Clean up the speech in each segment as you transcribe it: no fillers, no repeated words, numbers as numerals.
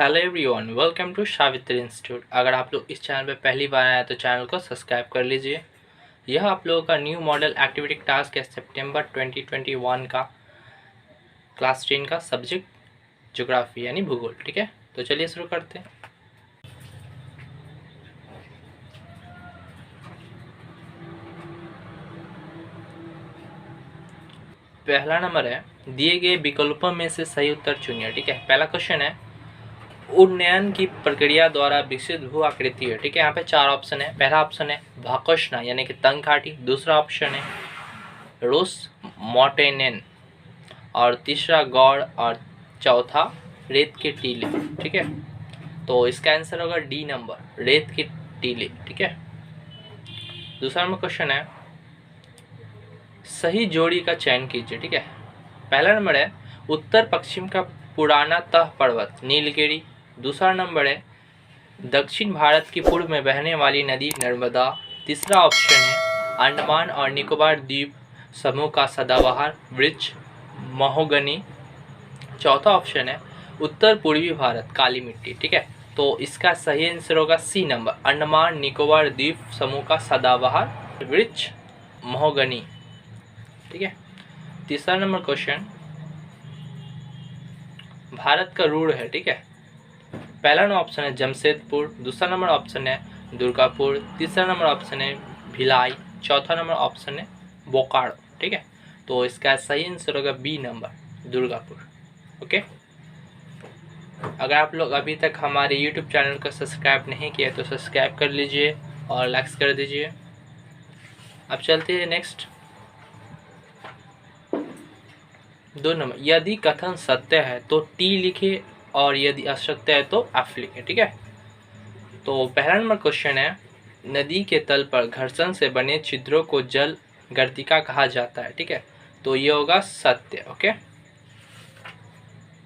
Hello everyone, welcome to Savitri institute. अगर आप लोग इस चैनल पे पहली बार आए तो चैनल को सब्सक्राइब कर लीजिए। यह आप लोगों का न्यू मॉडल एक्टिविटी टास्क है सितंबर 2021 का क्लास 10 का सब्जेक्ट ज्योग्राफी यानी भूगोल। ठीक है, तो चलिए शुरू करते हैं। पहला नंबर है, दिए गए विकल्पों में से सही उत्तर चुनिए। ठीक है, पहला क्वेश्चन है, उन्नयन की प्रक्रिया द्वारा विकसित भू आकृति है। ठीक है, यहाँ पे चार ऑप्शन है। पहला ऑप्शन है भाकोष्णा यानी कि तंग घाटी, दूसरा ऑप्शन है रोस मॉटेनेन, और तीसरा गौड़, और चौथा रेत के टीले। ठीक है, तो इसका आंसर होगा डी नंबर, रेत के टीले। ठीक है, दूसरा नंबर क्वेश्चन है, सही जोड़ी का चयन कीजिए। ठीक है, पहला नंबर है उत्तर पश्चिम का पुराना तह पर्वत नीलगिरी, दूसरा नंबर है दक्षिण भारत की पूर्व में बहने वाली नदी नर्मदा, तीसरा ऑप्शन है अंडमान और निकोबार द्वीप समूह का सदाबहार वृक्ष महोगनी, चौथा ऑप्शन है उत्तर पूर्वी भारत काली मिट्टी। ठीक है, तो इसका सही आंसर होगा सी नंबर, अंडमान निकोबार द्वीप समूह का सदाबहार वृक्ष महोगनी। ठीक है, तीसरा नंबर क्वेश्चन, भारत का रूढ़ है। ठीक है, पहला नंबर ऑप्शन है जमशेदपुर, दूसरा नंबर ऑप्शन है दुर्गापुर, तीसरा नंबर ऑप्शन है भिलाई, चौथा नंबर ऑप्शन है बोकारो। ठीक है, तो इसका सही आंसर होगा बी नंबर दुर्गापुर। ओके, अगर आप लोग अभी तक हमारे यूट्यूब चैनल को सब्सक्राइब नहीं किया तो सब्सक्राइब कर लीजिए और लाइक्स कर दीजिए। अब चलते हैं नेक्स्ट। 2 नंबर, यदि कथन सत्य है तो टी लिखे और यदि असत्य है तो एफ लिखे। ठीक है, तो पहला नंबर क्वेश्चन है, नदी के तल पर घर्षण से बने छिद्रों को जल गर्तिका कहा जाता है। ठीक है, तो ये होगा सत्य। ओके,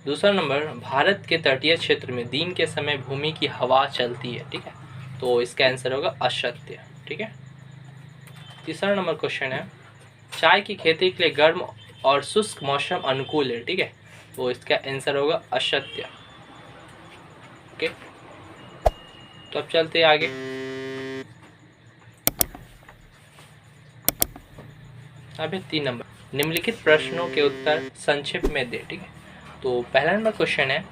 दूसरा नंबर, भारत के तटीय क्षेत्र में दिन के समय भूमि की हवा चलती है। ठीक है, तो इसका आंसर होगा असत्य। ठीक है, तीसरा नंबर क्वेश्चन है, चाय की खेती के लिए गर्म और शुष्क मौसम अनुकूल है। ठीक है, तो इसका आंसर होगा असत्य। ओके, तो अब चलते हैं आगे। अब 3 नंबर, निम्नलिखित प्रश्नों के उत्तर संक्षेप में दे। ठीक है, तो पहला नंबर क्वेश्चन है,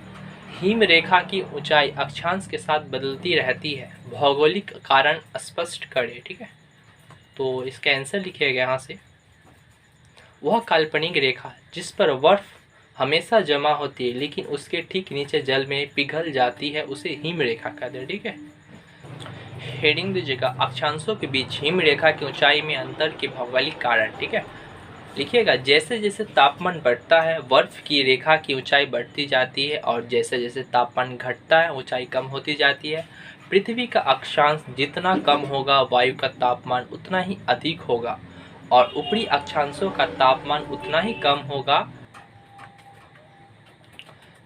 हिम रेखा की ऊंचाई अक्षांश के साथ बदलती रहती है, भौगोलिक कारण स्पष्ट करें। ठीक है, तो इसका आंसर लिखिएगा यहाँ से, वह काल्पनिक रेखा जिस पर बर्फ हमेशा जमा होती है लेकिन उसके ठीक नीचे जल में पिघल जाती है उसे हिम रेखा कहते हैं। ठीक है, हेडिंग दीजिएगा, अक्षांशों के बीच हिम रेखा की ऊंचाई में अंतर के भौगोलिक कारण। ठीक है, लिखिएगा, जैसे जैसे तापमान बढ़ता है बर्फ की रेखा की ऊंचाई बढ़ती जाती है और जैसे जैसे तापमान घटता है ऊंचाई कम होती जाती है। पृथ्वी का अक्षांश जितना कम होगा वायु का तापमान उतना ही अधिक होगा और ऊपरी अक्षांशों का तापमान उतना ही कम होगा।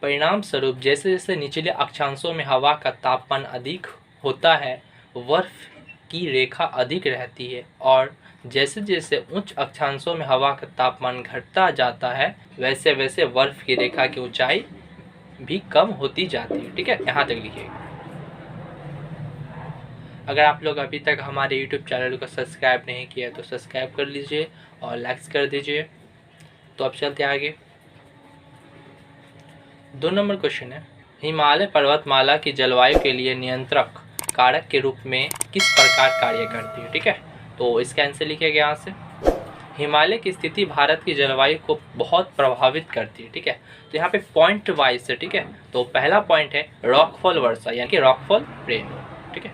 परिणाम स्वरूप जैसे जैसे निचले अक्षांशों में हवा का तापमान अधिक होता है बर्फ की रेखा अधिक रहती है और जैसे जैसे उच्च अक्षांशों में हवा का तापमान घटता जाता है वैसे वैसे बर्फ की रेखा की ऊंचाई भी कम होती जाती है। ठीक है, यहाँ तक लिखिएगा। अगर आप लोग अभी तक हमारे यूट्यूब चैनल को सब्सक्राइब नहीं किया तो सब्सक्राइब कर लीजिए और लाइक्स कर दीजिए। तो अब चलते आगे। 2 नंबर क्वेश्चन है, हिमालय पर्वतमाला की जलवायु के लिए नियंत्रक कारक के रूप में किस प्रकार कार्य करती है। ठीक है, तो इसका आंसर लिखिएगा यहाँ से, हिमालय की स्थिति भारत की जलवायु को बहुत प्रभावित करती है। ठीक है, तो यहाँ पे पॉइंट वाइज है। ठीक है, तो पहला पॉइंट है रॉकफॉल वर्षा यानी कि रॉकफॉल रेन। ठीक है,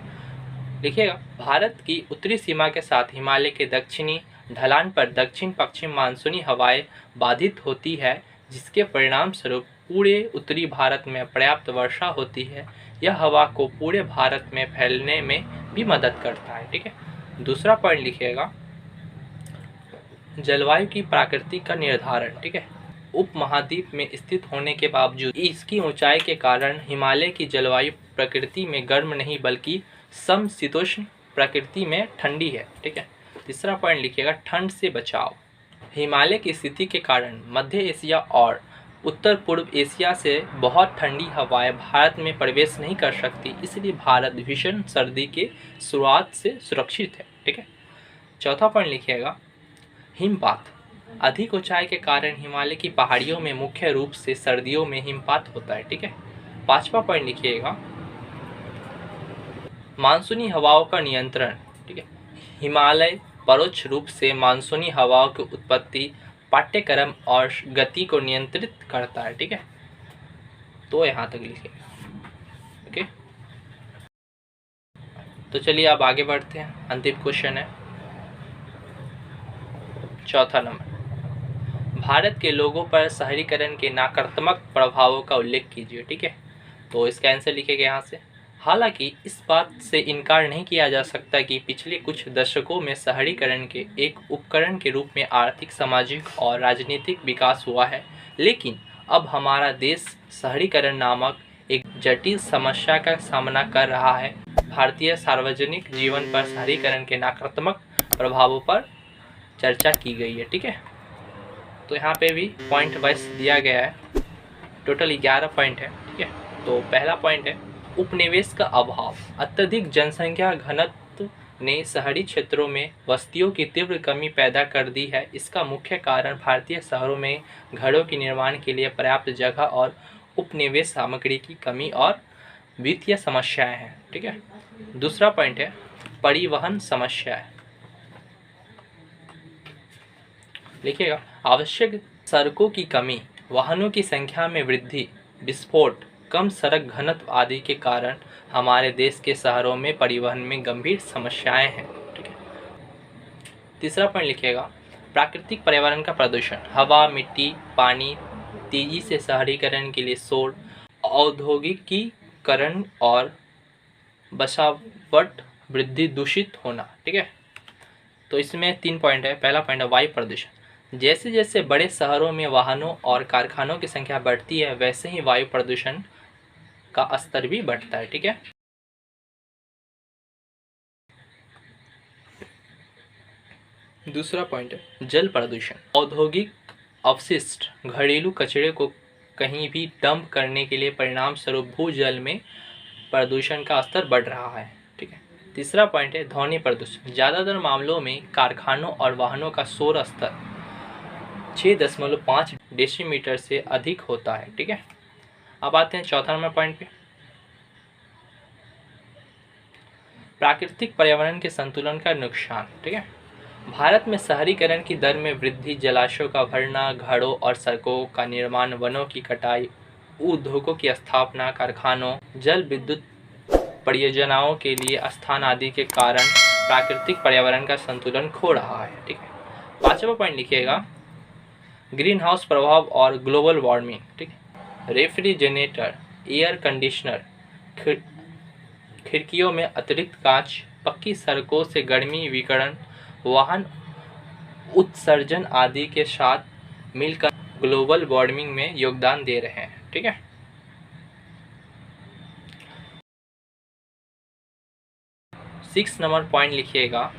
लिखिएगा, भारत की उत्तरी सीमा के साथ हिमालय के दक्षिणी ढलान पर दक्षिण पश्चिम मानसूनी हवाएं बाधित होती है जिसके परिणाम स्वरूप पूरे उत्तरी भारत में पर्याप्त वर्षा होती है। यह हवा को पूरे भारत में फैलने में भी मदद करता है। ठीक है, दूसरा पॉइंट लिखिएगा, जलवायु की प्रकृति का निर्धारण। ठीक है, उपमहाद्वीप में स्थित होने के बावजूद इसकी ऊंचाई के कारण हिमालय की जलवायु प्रकृति में गर्म नहीं बल्कि समशीतोष्ण प्रकृति में ठंडी है। ठीक है, तीसरा पॉइंट लिखिएगा, ठंड से बचाव। हिमालय की स्थिति के कारण मध्य एशिया और उत्तर पूर्व एशिया से बहुत ठंडी हवाएं भारत में प्रवेश नहीं कर सकती, इसलिए भारत भीषण सर्दी के शुरुआत से सुरक्षित है। ठीक है। चौथा पॉइंट लिखिएगा, हिमपात। अधिक ऊंचाई के कारण हिमालय की पहाड़ियों में मुख्य रूप से सर्दियों में हिमपात होता है। ठीक है। पांचवा पॉइंट लिखिएगा, मानसूनी हवाओं का नियंत्रण। ठीक है। हिमालय परोक्ष रूप से मानसूनी हवाओं की उत्पत्ति, पाठ्यक्रम और गति को नियंत्रित करता है। ठीक है। तो यहाँ तक लिखिएगा। ओके, तो चलिए अब आगे बढ़ते हैं। अंतिम क्वेश्चन है चौथा नंबर, भारत के लोगों पर शहरीकरण के नकारात्मक प्रभावों का उल्लेख कीजिए। ठीक है। तो इसका आंसर लिखेगा यहाँ से। हालांकि इस बात से इनकार नहीं किया जा सकता कि पिछले कुछ दशकों में शहरीकरण के एक उपकरण के रूप में आर्थिक, सामाजिक और राजनीतिक विकास हुआ है, लेकिन अब हमारा देश शहरीकरण नामक एक जटिल समस्या का सामना कर रहा है। भारतीय सार्वजनिक जीवन पर शहरीकरण के नकारात्मक प्रभावों पर चर्चा की गई है। ठीक है। तो यहाँ पे भी पॉइंट वाइज दिया गया है, टोटल 11 पॉइंट है। ठीक है। तो पहला पॉइंट है उपनिवेश का अभाव। अत्यधिक जनसंख्या घनत्व ने शहरी क्षेत्रों में बस्तियों की तीव्र कमी पैदा कर दी है। इसका मुख्य कारण भारतीय शहरों में घरों के निर्माण के लिए पर्याप्त जगह और उपनिवेश सामग्री की कमी और वित्तीय समस्याएं हैं। ठीक है। दूसरा पॉइंट है परिवहन समस्याएं। लिखिएगा, आवश्यक सड़कों की कमी, वाहनों की संख्या में वृद्धि, विस्फोट, कम सड़क घनत्व आदि के कारण हमारे देश के शहरों में परिवहन में गंभीर समस्याएं हैं। ठीक है। तीसरा पॉइंट लिखिएगा, प्राकृतिक पर्यावरण का प्रदूषण। हवा, मिट्टी, पानी, तेजी से शहरीकरण के लिए शोर, औद्योगिकीकरण और बसावट वृद्धि, दूषित होना। ठीक है। तो इसमें 3 पॉइंट है। पहला पॉइंट है वायु प्रदूषण। जैसे जैसे बड़े शहरों में वाहनों और कारखानों की संख्या बढ़ती है, वैसे ही वायु प्रदूषण का स्तर भी बढ़ता है। ठीक है। दूसरा पॉइंट है जल प्रदूषण। औद्योगिक अपशिष्ट, घरेलू कचरे को कहीं भी डंप करने के लिए परिणाम स्वरूप भूजल में प्रदूषण का स्तर बढ़ रहा है। ठीक है। तीसरा पॉइंट है ध्वनि प्रदूषण। ज़्यादातर मामलों में कारखानों और वाहनों का शोर स्तर 6.5 डेसीमीटर से अधिक होता है। ठीक है। अब आते हैं चौथा नंबर पॉइंट पे, प्राकृतिक पर्यावरण के संतुलन का नुकसान। ठीक है। भारत में शहरीकरण की दर में वृद्धि, जलाशयों का भरना, घरों और सड़कों का निर्माण, वनों की कटाई, उद्योगों की स्थापना, कारखानों, जल विद्युत परियोजनाओं के लिए स्थान आदि के कारण प्राकृतिक पर्यावरण का संतुलन खो रहा है। ठीक है। पांचवा पॉइंट लिखिएगा, ग्रीन हाउस प्रभाव और ग्लोबल वार्मिंग। ठीक है। रेफ्रिजरेटर, एयर कंडीशनर, खिड़कियों में अतिरिक्त कांच, पक्की सड़कों से गर्मी विकिरण, वाहन उत्सर्जन आदि के साथ मिलकर ग्लोबल वार्मिंग में योगदान दे रहे हैं। ठीक है। सिक्स नंबर पॉइंट लिखिएगा,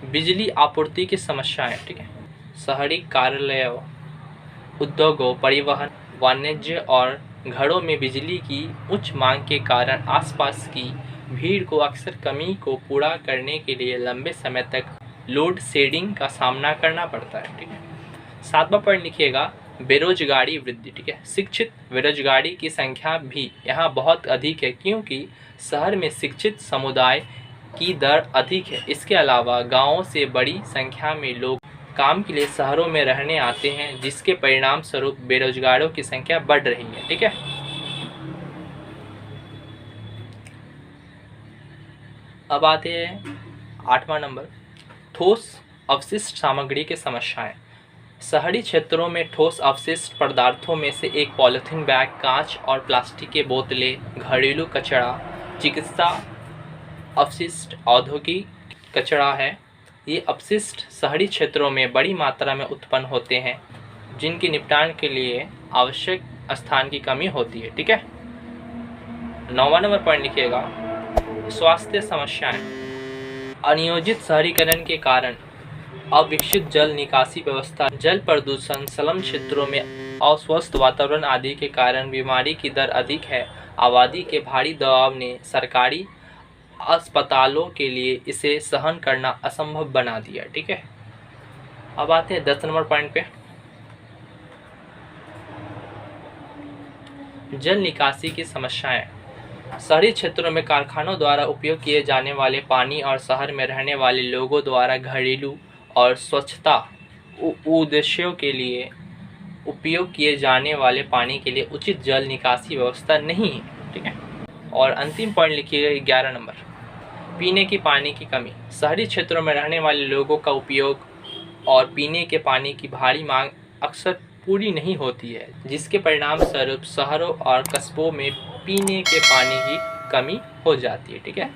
बिजली आपूर्ति की समस्याएं। ठीक है। शहरी कार्यालयों, उद्योगों, परिवहन, वाणिज्य और घरों में बिजली की उच्च मांग के कारण आसपास की भीड़ को अक्सर कमी को पूरा करने के लिए लंबे समय तक लोड शेडिंग का सामना करना पड़ता है। ठीक है। सातवां पॉइंट लिखिएगा, बेरोजगारी वृद्धि। ठीक है। शिक्षित बेरोजगारी की संख्या भी यहाँ बहुत अधिक है, क्योंकि शहर में शिक्षित समुदाय की दर अधिक है। इसके अलावा गाँवों से बड़ी संख्या में लोग काम के लिए शहरों में रहने आते हैं, जिसके परिणाम स्वरूप बेरोजगारों की संख्या बढ़ रही है। ठीक है। अब आते हैं 8वां नंबर, ठोस अवशिष्ट सामग्री की समस्याएं। शहरी क्षेत्रों में ठोस अवशिष्ट पदार्थों में से एक पॉलिथीन बैग, कांच और प्लास्टिक के बोतलें, घरेलू कचरा, चिकित्सा अपशिष्ट, औद्योगिक कचरा है। ये अपशिष्ट शहरी क्षेत्रों में बड़ी मात्रा में उत्पन्न होते हैं, जिनके निपटान के लिए आवश्यक स्थान की कमी होती है। ठीक है। 9वां नंबर पॉइंट लिखिएगा, स्वास्थ्य समस्याएं। अनियोजित शहरीकरण के कारण अविकसित जल निकासी व्यवस्था, जल प्रदूषण, स्लम क्षेत्रों में अस्वस्थ वातावरण आदि के कारण बीमारी की दर अधिक है। आबादी के भारी दबाव ने सरकारी अस्पतालों के लिए इसे सहन करना असंभव बना दिया। ठीक है, अब आते हैं 10 नंबर पॉइंट पे। जल निकासी की समस्याएं। शहरी क्षेत्रों में कारखानों द्वारा उपयोग किए जाने वाले पानी और शहर में रहने वाले लोगों द्वारा घरेलू और स्वच्छता उद्देश्यों के लिए उपयोग किए जाने वाले पानी के लिए उचित जल निकासी व्यवस्था नहीं है। ठीक है, और अंतिम पॉइंट लिखिए 11 नंबर, पीने की पानी की कमी। शहरी क्षेत्रों में रहने वाले लोगों का उपयोग और पीने के पानी की भारी मांग अक्सर पूरी नहीं होती है, जिसके परिणाम स्वरूप शहरों और कस्बों में पीने के पानी की कमी हो जाती है। ठीक है,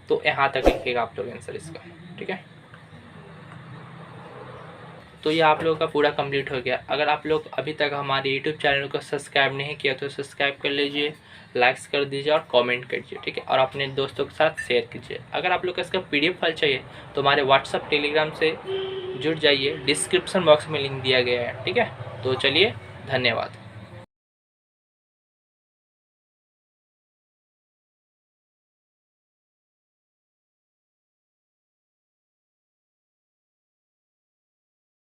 तो यहाँ तक लिखिएगा आप लोग आंसर इसका। ठीक है, तो ये आप लोगों का पूरा कंप्लीट हो गया। अगर आप लोग अभी तक हमारे यूट्यूब चैनल को सब्सक्राइब नहीं किया तो सब्सक्राइब कर लीजिए, लाइक्स कर दीजिए और कमेंट कीजिए। ठीक है, और अपने दोस्तों के साथ शेयर कीजिए। अगर आप लोग को इसका PDF फाइल चाहिए तो हमारे व्हाट्सअप टेलीग्राम से जुड़ जाइए, डिस्क्रिप्शन बॉक्स में लिंक दिया गया है। ठीक है, तो चलिए, धन्यवाद।